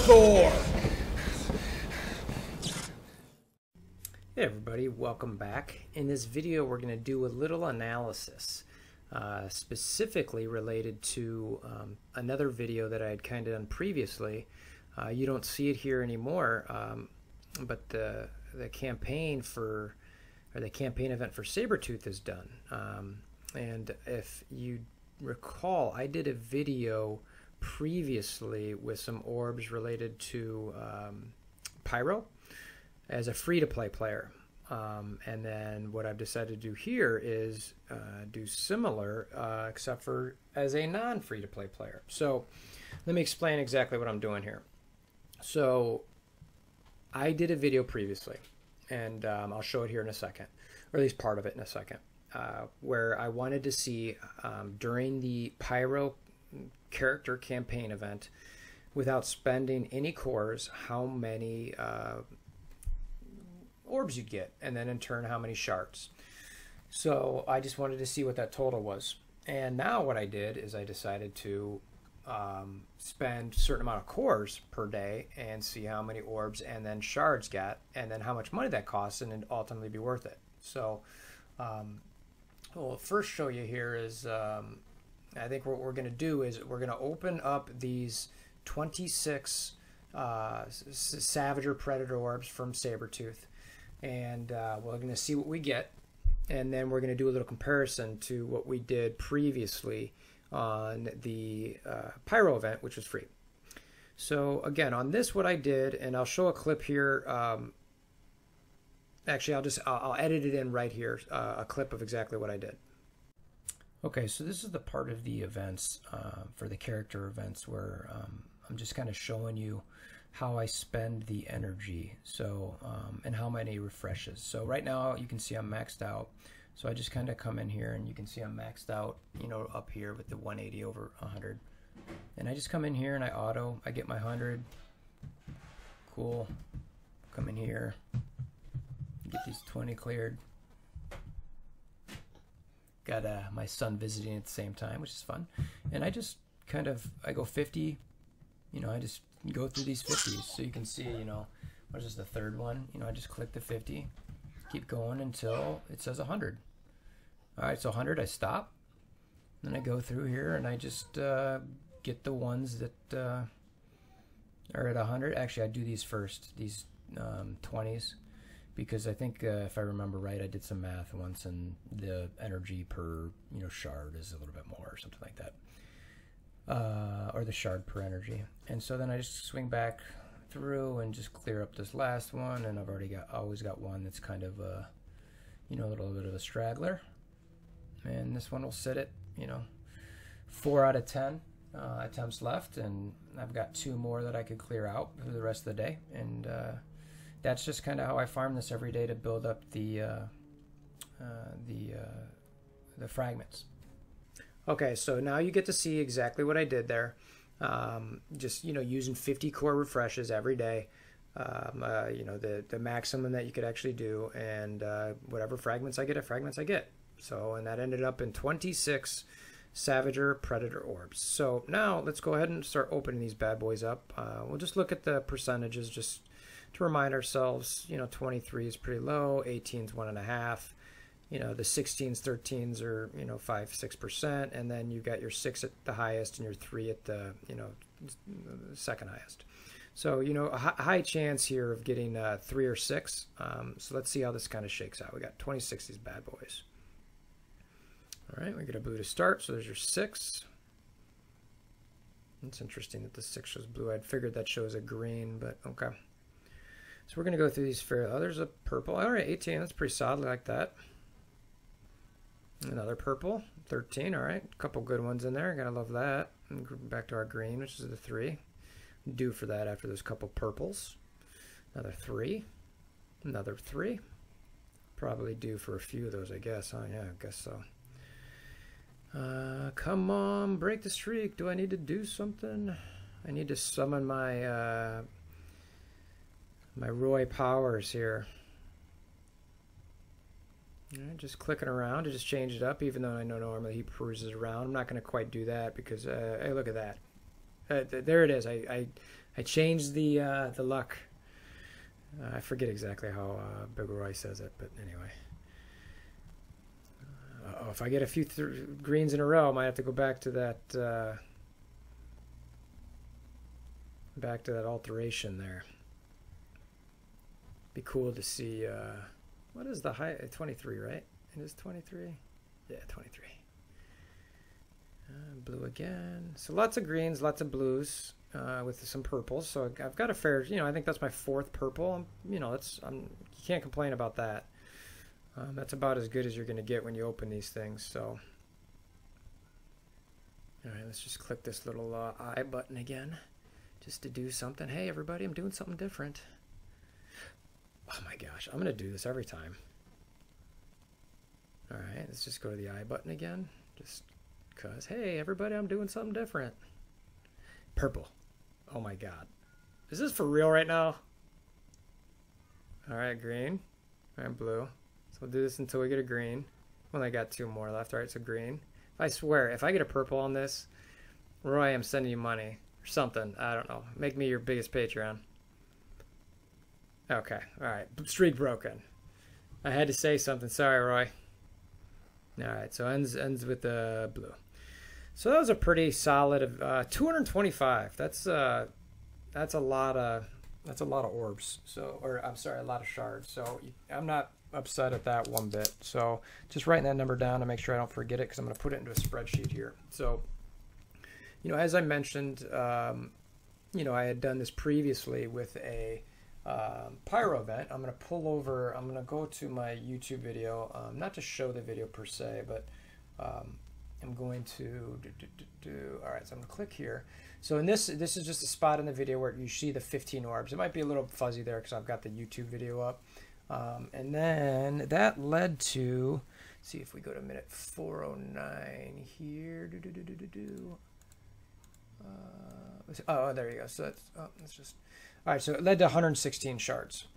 WolverThor! Hey everybody, welcome back. In this video we're going to do a little analysis specifically related to another video that I had kind of done previously. You don't see it here anymore, but the campaign for, or the campaign event for Sabretooth is done. And if you recall, I did a video previously with some orbs related to Pyro as a free-to-play player. And then what I've decided to do here is do similar, except for as a non-free-to-play player. So let me explain exactly what I'm doing here. So I did a video previously, and I'll show it here in a second, or at least part of it in a second, where I wanted to see during the Pyro character campaign event, without spending any cores, how many orbs you'd get, and then in turn how many shards. So I just wanted to see what that total was. And now what I did is I decided to spend a certain amount of cores per day and see how many orbs and then shards got, and then how much money that costs, and then ultimately be worth it. So what I'll first show you here is I think what we're going to do is we're going to open up these 26 Savager Predator orbs from Sabretooth, and we're going to see what we get, and then we're going to do a little comparison to what we did previously on the Pyro event, which was free. So again, on this, what I did, and I'll show a clip here. Actually, I'll edit it in right here, a clip of exactly what I did. Okay, so this is the part of the events, for the character events, where I'm just kind of showing you how I spend the energy, so and how many refreshes. So right now you can see I'm maxed out, so I just kind of come in here and you can see I'm maxed out, you know, up here with the 180 over 100, and I just come in here and I get my 100. Cool. Come in here, get these 20 cleared. Got my son visiting at the same time, which is fun. And I just kind of, I go 50, you know, I just go through these 50s. So you can see, you know, what is this, the third one? You know, I just click the 50, keep going until it says 100. All right, so 100, I stop. Then I go through here and I just get the ones that are at 100. Actually, I do these first, these 20s. Because I think, if I remember right, I did some math once, and the energy per, you know, shard is a little bit more, or something like that, or the shard per energy. And so then I just swing back through and just clear up this last one, and I've always got one that's kind of a, you know, a little bit of a straggler. And this one will sit at, you know, 4 out of 10 attempts left, and I've got 2 more that I could clear out for the rest of the day, and that's just kind of how I farm this every day to build up the fragments. Okay, so now you get to see exactly what I did there. Just, you know, using 50 core refreshes every day. You know, the maximum that you could actually do, and whatever fragments I get, So, and that ended up in 26 Savager Predator orbs. So now let's go ahead and start opening these bad boys up. We'll just look at the percentages just to remind ourselves. You know, 23 is pretty low, 18 is 1.5, you know, the 16s, 13s are, you know, 5-6%, and then you got your 6 at the highest and your 3 at the, you know, second highest. So, you know, a high chance here of getting 3 or 6. So let's see how this kind of shakes out. We got 26 these bad boys. All right, we get a blue to start, so there's your 6. It's interesting that the 6 shows blue. I'd figured that shows a green, but okay. So we're going to go through these fairly. Oh, there's a purple. All right, 18. That's pretty solid, like that. Another purple. 13. All right, a couple good ones in there. Gotta love that. And back to our green, which is the 3. Due for that after those couple purples. Another 3. Another 3. Probably due for a few of those, I guess. Oh, yeah, I guess so. Come on, break the streak. Do I need to do something? I need to summon my my Roy Powers here. All right, just clicking around to just change it up, even though I know normally he peruses around. I'm not going to quite do that because, hey, look at that. There it is. I I changed the luck. I forget exactly how Big Roy says it, but anyway. If I get a few greens in a row, I might have to go back to that alteration there. Be cool to see. What is the high? 23, right? It is 23. Yeah, 23. Blue again. So lots of greens, lots of blues, with some purples. So I've got a fair. I think that's my 4th purple. You can't complain about that. That's about as good as you're going to get when you open these things. So, all right, let's just click this little I button again, just to do something. Hey, everybody, I'm doing something different. Oh my gosh, I'm going to do this every time. All right, let's just go to the I button again, just because. Hey, everybody, I'm doing something different. Purple. Oh my God, is this for real right now? All right, green. All right, blue. We'll do this until we get a green. Well, I got 2 more left, right? So green. I swear, if I get a purple on this, Roy, I'm sending you money or something. I don't know. Make me your biggest Patreon. Okay. All right. Streak broken. I had to say something. Sorry, Roy. All right. So ends with the blue. So that was a pretty solid 225. That's a lot of orbs. So, or I'm sorry, a lot of shards. So I'm not upset at that one bit. So just writing that number down to make sure I don't forget it, because I'm going to put it into a spreadsheet here. So, as I mentioned, I had done this previously with a pyro event. I'm going to go to my YouTube video, not to show the video per se, but I'm going to all right, so I'm going to click here. So in this is just a spot in the video where you see the 15 orbs. It might be a little fuzzy there because I've got the YouTube video up. And then that led to, see if we go to minute 409 here. Oh, there you go. So that's just, all right. So it led to 116 shards.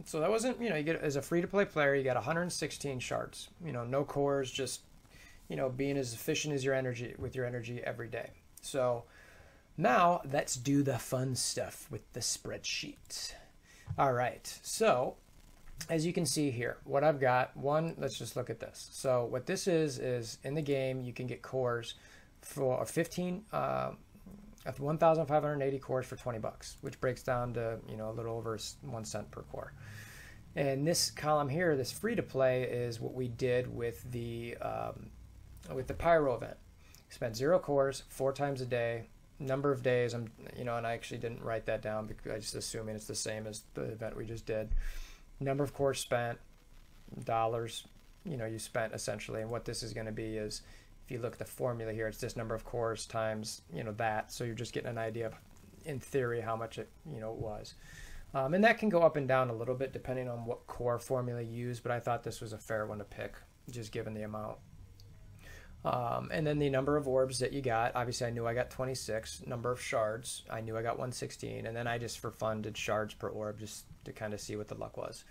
So that wasn't, you get, as a free-to-play player, you got 116 shards. No cores, just, being as efficient as your energy every day. So now let's do the fun stuff with the spreadsheet. All right. So as you can see here, what I've got, let's just look at this. So what this is in the game, you can get cores for 1,580 cores for $20, which breaks down to, a little over 1 cent per core. And this column here, this free to play, is what we did with the pyro event. Spent 0 cores 4 times a day, number of days. And I actually didn't write that down because I just assuming it's the same as the event we just did. Number of cores spent, dollars, you spent essentially. And what this is going to be is, if you look at the formula here, it's this number of cores times, that. So you're just getting an idea of, in theory, how much it, was. And that can go up and down a little bit depending on what core formula you use, but I thought this was a fair one to pick, just given the amount. And then the number of orbs that you got. Obviously, I knew I got 26. Number of shards, I knew I got 116. And then I just, for fun, did shards per orb just to kind of see what the luck was.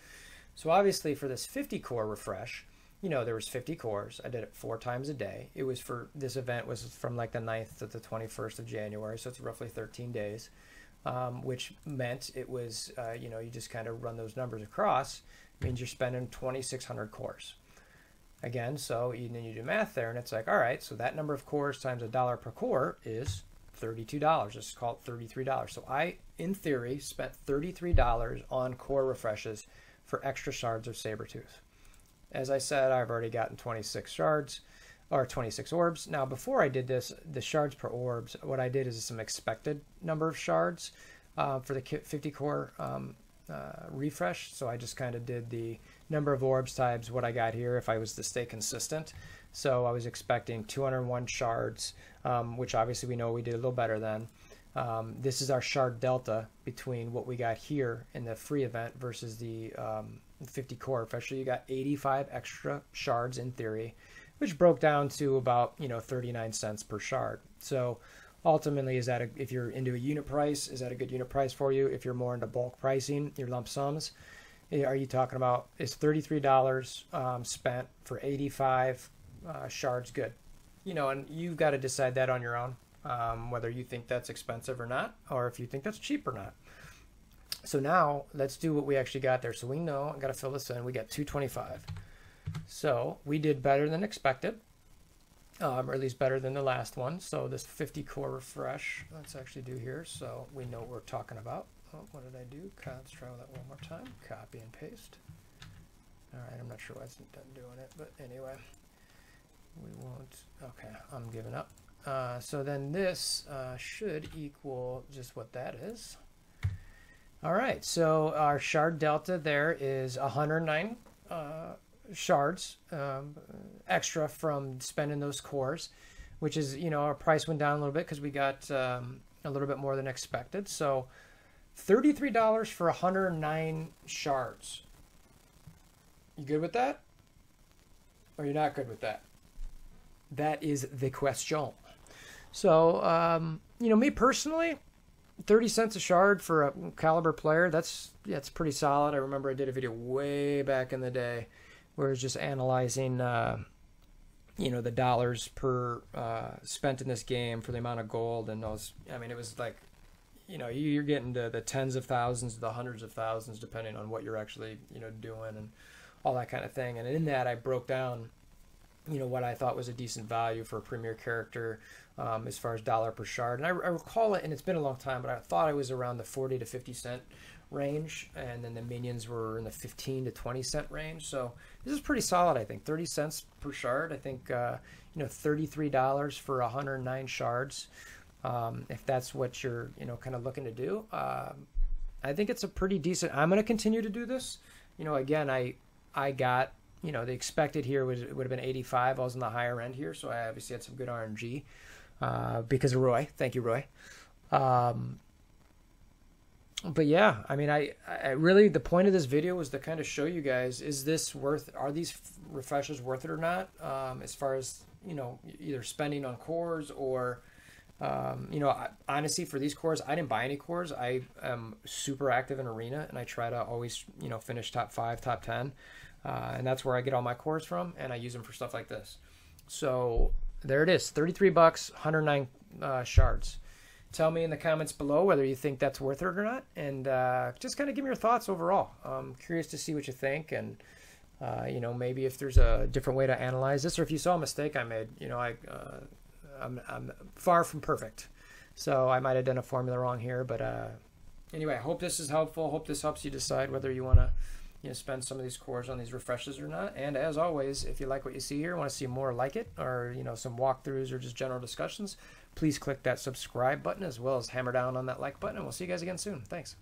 So obviously, for this 50 core refresh, there was 50 cores. I did it 4 times a day. It was this event was from like the 9th to the 21st of January, so it's roughly 13 days, which meant it was, you just kind of run those numbers across. It means you're spending 2,600 cores. Again, so then you do math there, and it's like, all right, so that number of cores times $1 per core is $32. Let's call it $33. So I, in theory, spent $33 on core refreshes for extra shards of Sabertooth. As I said, I've already gotten 26 shards, or 26 orbs. Now, before I did this, the shards per orbs, what I did is some expected number of shards for the 50 core refresh. So I just kind of did the number of orbs times what I got here if I was to stay consistent. So I was expecting 201 shards, which obviously we know we did a little better than. This is our shard delta between what we got here in the free event versus the 50 core refresh. So you got 85 extra shards in theory, which broke down to about 39 cents per shard. So ultimately, is that if you're into a unit price, is that a good unit price for you? If you're more into bulk pricing, your lump sums, are you talking about, is $33 spent for 85 shards good? And you've got to decide that on your own. whether you think that's expensive or not, or if you think that's cheap or not. So now let's do what we actually got there. So we know, I got to fill this in, we got 225. So we did better than expected, or at least better than the last one. So this 50 core refresh, let's actually do here so we know what we're talking about. Oh, what did I do? Let's try that one more time. Copy and paste. All right, I'm not sure why it's done doing it, but anyway, we won't. Okay, I'm giving up. So then this should equal just what that is. All right, so our shard delta there is 109 shards extra from spending those cores, which is, you know, our price went down a little bit because we got a little bit more than expected. So $33 for 109 shards. You good with that? Or you're not good with that? That is the question. So, you know, me personally, 30 cents a shard for a caliber player, that's pretty solid. I remember I did a video way back in the day where it was just analyzing, you know, the dollars per spent in this game for the amount of gold and those. I mean, it was like, you know, you're getting to the tens of thousands, the hundreds of thousands, depending on what you're actually, you know, doing and all that kind of thing. And in that, I broke down, you know, what I thought was a decent value for a premier character as far as dollar per shard. And I recall it, and it's been a long time, but I thought it was around the 40 to 50 cent range, and then the minions were in the 15 to 20 cent range. So this is pretty solid, I think. 30 cents per shard. I think, you know, $33 for 109 shards. If that's what you're, you know, kind of looking to do, I think it's a pretty decent. I'm going to continue to do this. You know, again, I got, you know, the expected here would have been 85. I was on the higher end here, so I obviously had some good RNG because of Roy. Thank you, Roy. But yeah, I mean, I really, the point of this video was to kind of show you guys, is this worth, are these refreshes worth it or not? As far as, you know, either spending on cores or, you know, honestly, for these cores, I didn't buy any cores. I am super active in Arena, and I try to always, you know, finish top 5, top 10. And that's where I get all my cores from, and I use them for stuff like this. So there it is, 33 bucks, 109 shards. Tell me in the comments below whether you think that's worth it or not, and just kind of give me your thoughts overall. I'm curious to see what you think, and you know, maybe if there's a different way to analyze this, or if you saw a mistake I made. You know, I'm far from perfect, so I might have done a formula wrong here. But anyway, I hope this is helpful. Hope this helps you decide whether you want to, you know, spend some of these cores on these refreshes or not. And as always, if you like what you see here, want to see more like it, or, you know, some walkthroughs or just general discussions, please click that subscribe button as well as hammer down on that like button, and we'll see you guys again soon. Thanks.